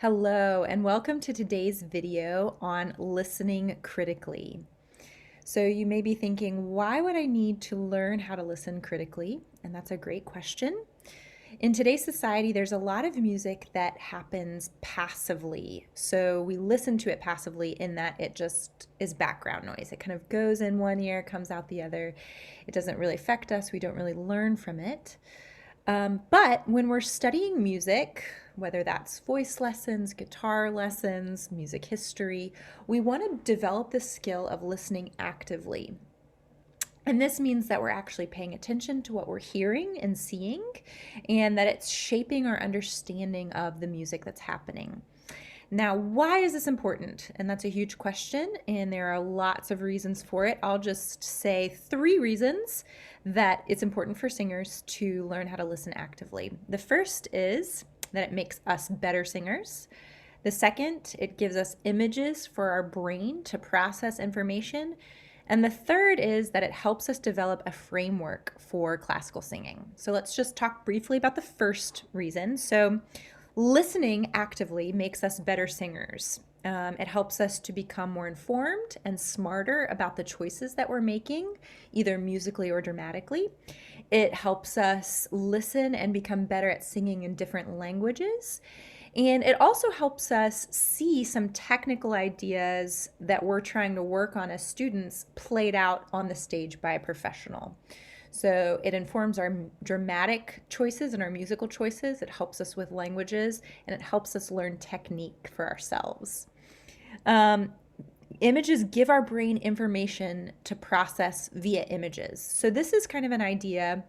Hello, and welcome to today's video on listening critically. So you may be thinking, why would I need to learn how to listen critically? And that's a great question. In today's society, there's a lot of music that happens passively. So we listen to it passively in that it just is background noise. It kind of goes in one ear, comes out the other. It doesn't really affect us. We don't really learn from it. But when we're studying music, whether that's voice lessons, guitar lessons, music history, we want to develop the skill of listening actively. And this means that we're actually paying attention to what we're hearing and seeing, and that it's shaping our understanding of the music that's happening. Now, why is this important? And that's a huge question, and there are lots of reasons for it. I'll just say 3 reasons that it's important for singers to learn how to listen actively. The first is that it makes us better singers. The second, it gives us images for our brain to process information. And the third is that it helps us develop a framework for classical singing. So let's just talk briefly about the first reason. So listening actively makes us better singers. It helps us to become more informed and smarter about the choices that we're making, either musically or dramatically. It helps us listen and become better at singing in different languages. And it also helps us see some technical ideas that we're trying to work on as students played out on the stage by a professional. So it informs our dramatic choices and our musical choices. It helps us with languages, and it helps us learn technique for ourselves. Images give our brain information to process via images. So this is kind of an idea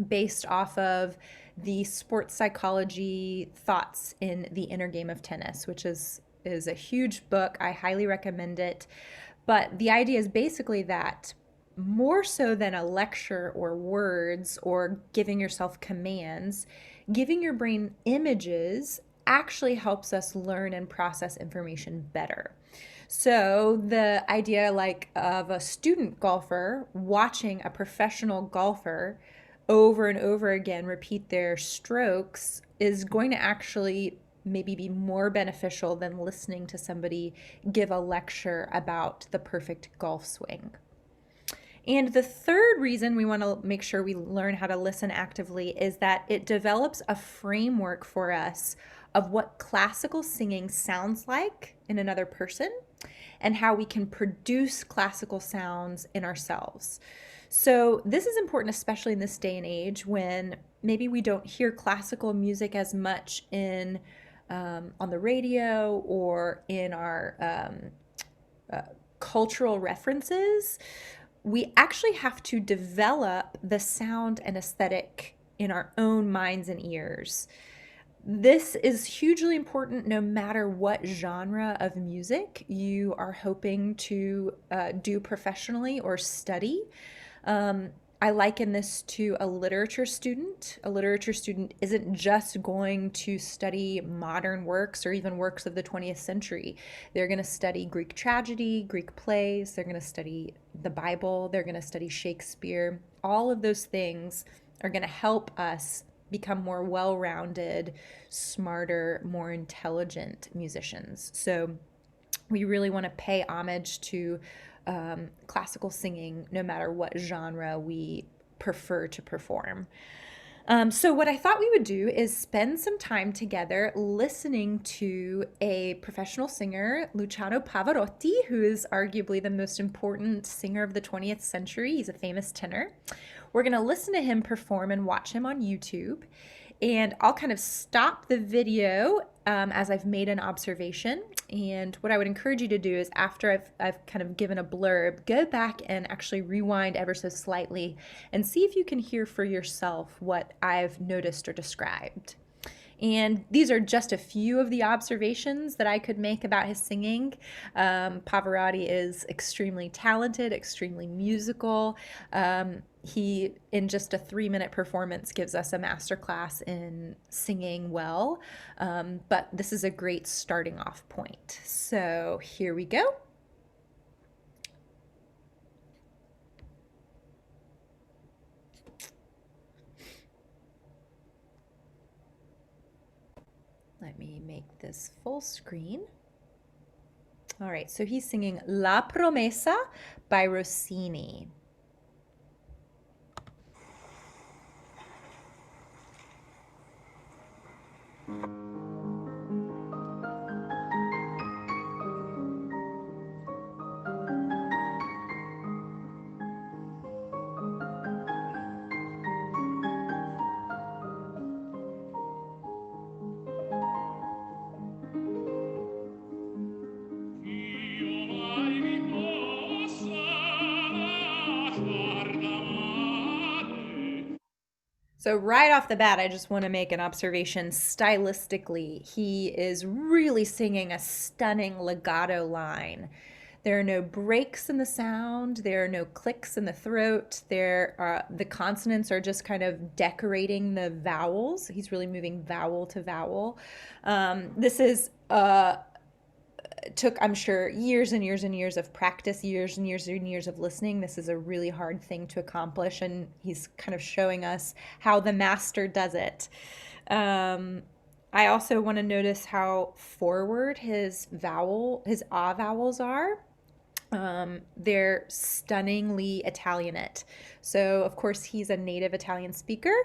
based off of the sports psychology thoughts in The Inner Game of Tennis, which is a huge book. I highly recommend it. But the idea is basically that more so than a lecture or words or giving yourself commands, giving your brain images actually helps us learn and process information better. So the idea like of a student golfer watching a professional golfer over and over again repeat their strokes is going to actually maybe be more beneficial than listening to somebody give a lecture about the perfect golf swing. And the third reason we want to make sure we learn how to listen actively is that it develops a framework for us of what classical singing sounds like in another person and how we can produce classical sounds in ourselves. So this is important, especially in this day and age when maybe we don't hear classical music as much in on the radio or in our cultural references. We actually have to develop the sound and aesthetic in our own minds and ears. This is hugely important no matter what genre of music you are hoping to do professionally or study. I liken this to a literature student. A literature student isn't just going to study modern works or even works of the 20th century. They're going to study Greek tragedy, Greek plays, they're going to study the Bible, they're going to study Shakespeare. All of those things are going to help us become more well-rounded, smarter, more intelligent musicians. So we really want to pay homage to classical singing no matter what genre we prefer to perform. So what I thought we would do is spend some time together listening to a professional singer, Luciano Pavarotti, who is arguably the most important singer of the 20th century. He's a famous tenor. We're going to listen to him perform and watch him on YouTube. And I'll kind of stop the video as I've made an observation. And what I would encourage you to do is after I've kind of given a blurb, go back and actually rewind ever so slightly and see if you can hear for yourself what I've noticed or described. And these are just a few of the observations that I could make about his singing. Pavarotti is extremely talented, extremely musical. He, in just a 3-minute performance, gives us a masterclass in singing well. But this is a great starting off point. So here we go. Let me make this full screen. All right, so he's singing La Promesa by Rossini. So right off the bat, I just want to make an observation. Stylistically, he is really singing a stunning legato line. There are no breaks in the sound. There are no clicks in the throat. The consonants are just kind of decorating the vowels. He's really moving vowel to vowel. This is took, I'm sure, years and years and years of practice, years and years and years of listening. This is a really hard thing to accomplish, and he's kind of showing us how the master does it. I also want to notice how forward his ah vowels are. They're stunningly Italianate. So, of course, he's a native Italian speaker.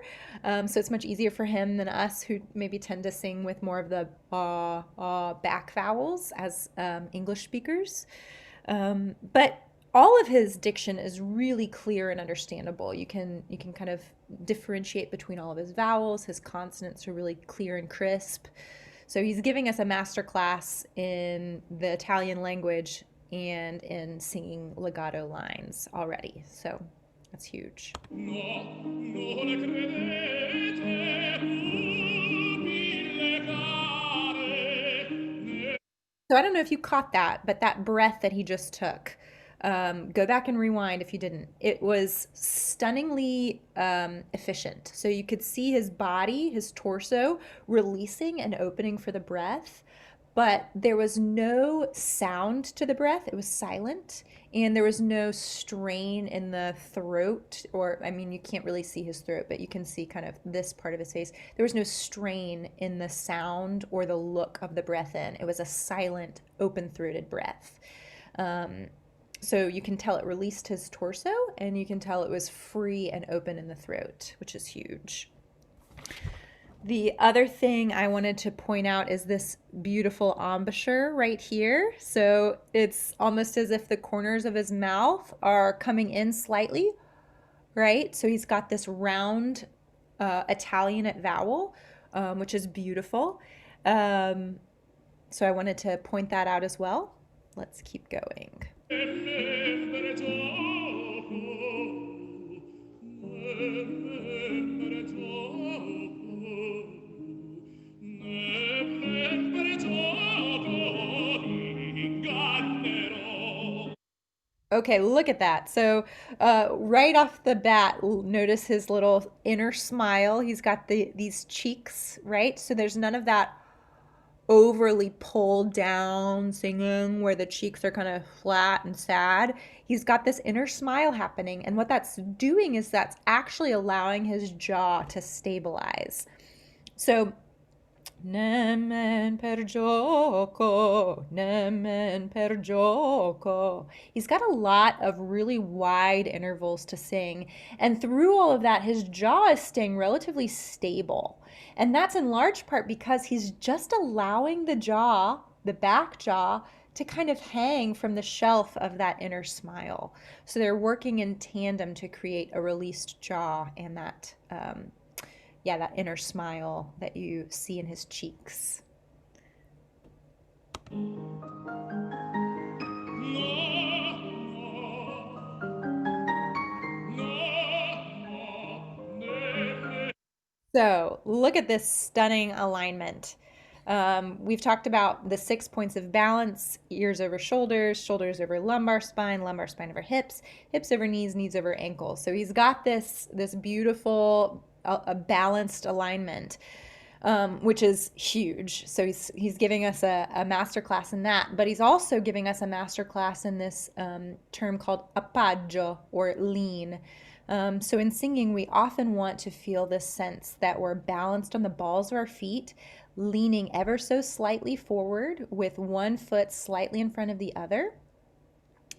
So it's much easier for him than us who maybe tend to sing with more of the back vowels as English speakers. But all of his diction is really clear and understandable. You can kind of differentiate between all of his vowels. His consonants are really clear and crisp. So he's giving us a master class in the Italian language and in singing legato lines already. So that's huge. So I don't know if you caught that, but that breath that he just took, go back and rewind if you didn't. It was stunningly efficient. So you could see his body, his torso, releasing and opening for the breath, but there was no sound to the breath. It was silent, and there was no strain in the throat, or I mean, you can't really see his throat, but you can see kind of this part of his face. There was no strain in the sound or the look of the breath in. It was a silent, open-throated breath. So you can tell it released his torso, and you can tell it was free and open in the throat, which is huge. The other thing I wanted to point out is this beautiful embouchure right here. So it's almost as if the corners of his mouth are coming in slightly, right? So he's got this round Italianate vowel, which is beautiful. So I wanted to point that out as well. Let's keep going. Okay, look at that. So right off the bat, notice his little inner smile. He's got these cheeks, right? So there's none of that overly pulled down singing where the cheeks are kind of flat and sad. He's got this inner smile happening, and what that's doing is that's actually allowing his jaw to stabilize. So Nemen per gioco, nemen per gioco. He's got a lot of really wide intervals to sing. And through all of that, his jaw is staying relatively stable. And that's in large part because he's just allowing the jaw, the back jaw, to kind of hang from the shelf of that inner smile. So they're working in tandem to create a released jaw and that that inner smile that you see in his cheeks. So look at this stunning alignment. We've talked about the 6 points of balance: ears over shoulders, shoulders over lumbar spine over hips, hips over knees, knees over ankles. So he's got this beautiful a balanced alignment, which is huge. So he's giving us a master class in that, but he's also giving us a master class in this term called appaggio, or lean. So in singing, we often want to feel this sense that we're balanced on the balls of our feet, leaning ever so slightly forward with one foot slightly in front of the other.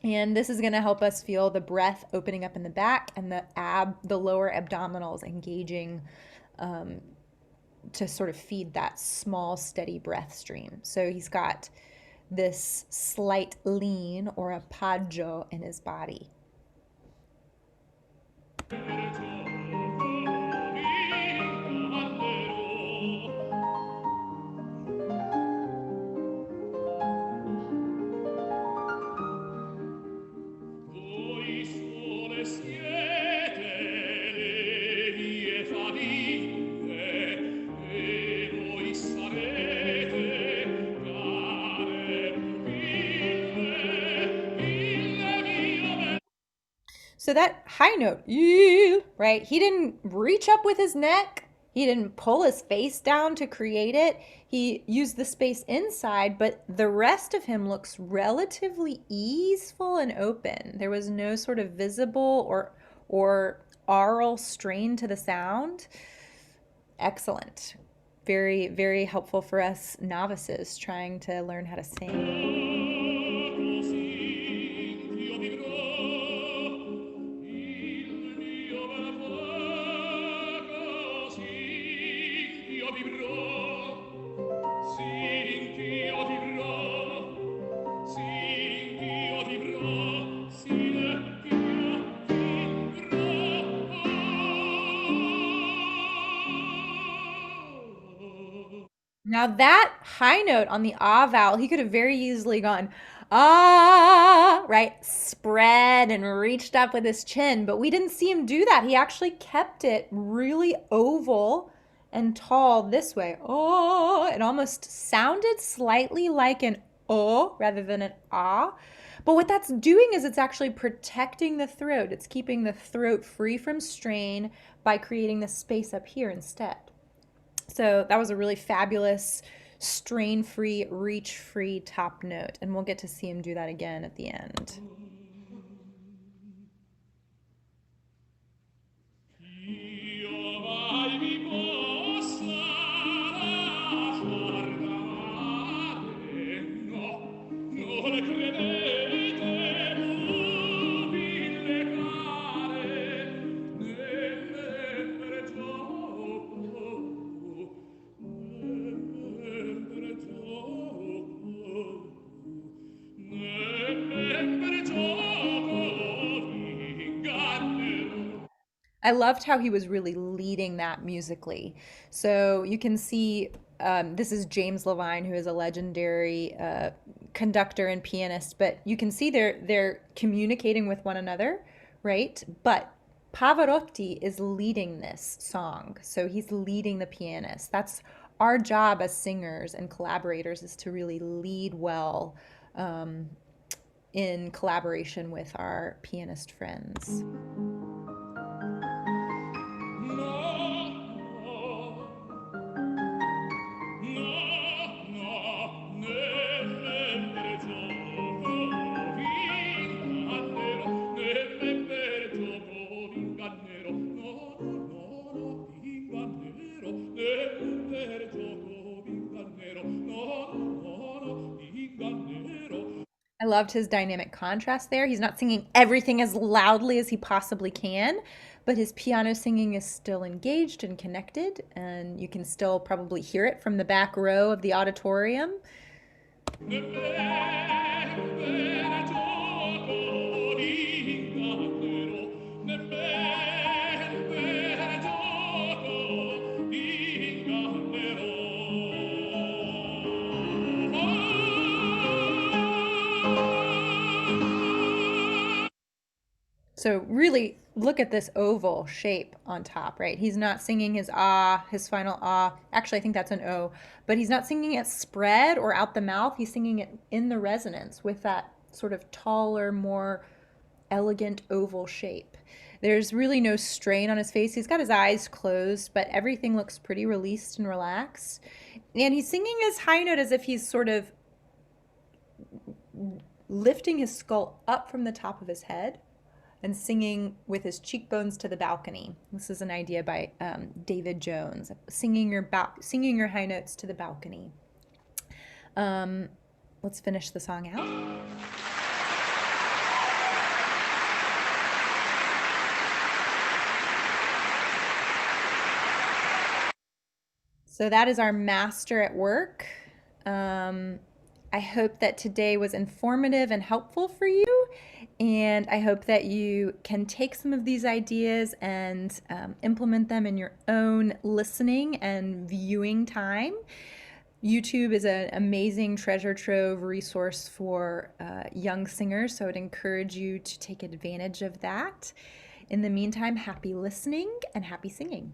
And this is going to help us feel the breath opening up in the back and the lower abdominals engaging to sort of feed that small, steady breath stream. So he's got this slight lean or appoggio in his body. So that high note, right? He didn't reach up with his neck. He didn't pull his face down to create it. He used the space inside, but the rest of him looks relatively easeful and open. There was no sort of visible or aural strain to the sound. Excellent. Very, very helpful for us novices trying to learn how to sing. Now that high note on the ah vowel, he could have very easily gone ah, right? Spread and reached up with his chin, but we didn't see him do that. He actually kept it really oval and tall this way. Oh, it almost sounded slightly like an oh rather than an ah. But what that's doing is it's actually protecting the throat. It's keeping the throat free from strain by creating the space up here instead. So that was a really fabulous, strain-free, reach-free top note. And we'll get to see him do that again at the end. I loved how he was really leading that musically. So you can see this is James Levine, who is a legendary conductor and pianist, but you can see they're communicating with one another, right? But Pavarotti is leading this song, so he's leading the pianist. That's our job as singers and collaborators, is to really lead well in collaboration with our pianist friends. I loved his dynamic contrast there. He's not singing everything as loudly as he possibly can, but his piano singing is still engaged and connected, and you can still probably hear it from the back row of the auditorium. So really look at this oval shape on top, right? He's not singing his ah, his final ah. Actually, I think that's an O, but he's not singing it spread or out the mouth. He's singing it in the resonance with that sort of taller, more elegant oval shape. There's really no strain on his face. He's got his eyes closed, but everything looks pretty released and relaxed. And he's singing his high note as if he's sort of lifting his skull up from the top of his head and singing with his cheekbones to the balcony. This is an idea by David Jones, singing your high notes to the balcony. Let's finish the song out. So that is our master at work. I hope that today was informative and helpful for you, and I hope that you can take some of these ideas and implement them in your own listening and viewing time. YouTube is an amazing treasure trove resource for young singers, so I would encourage you to take advantage of that. In the meantime, happy listening and happy singing.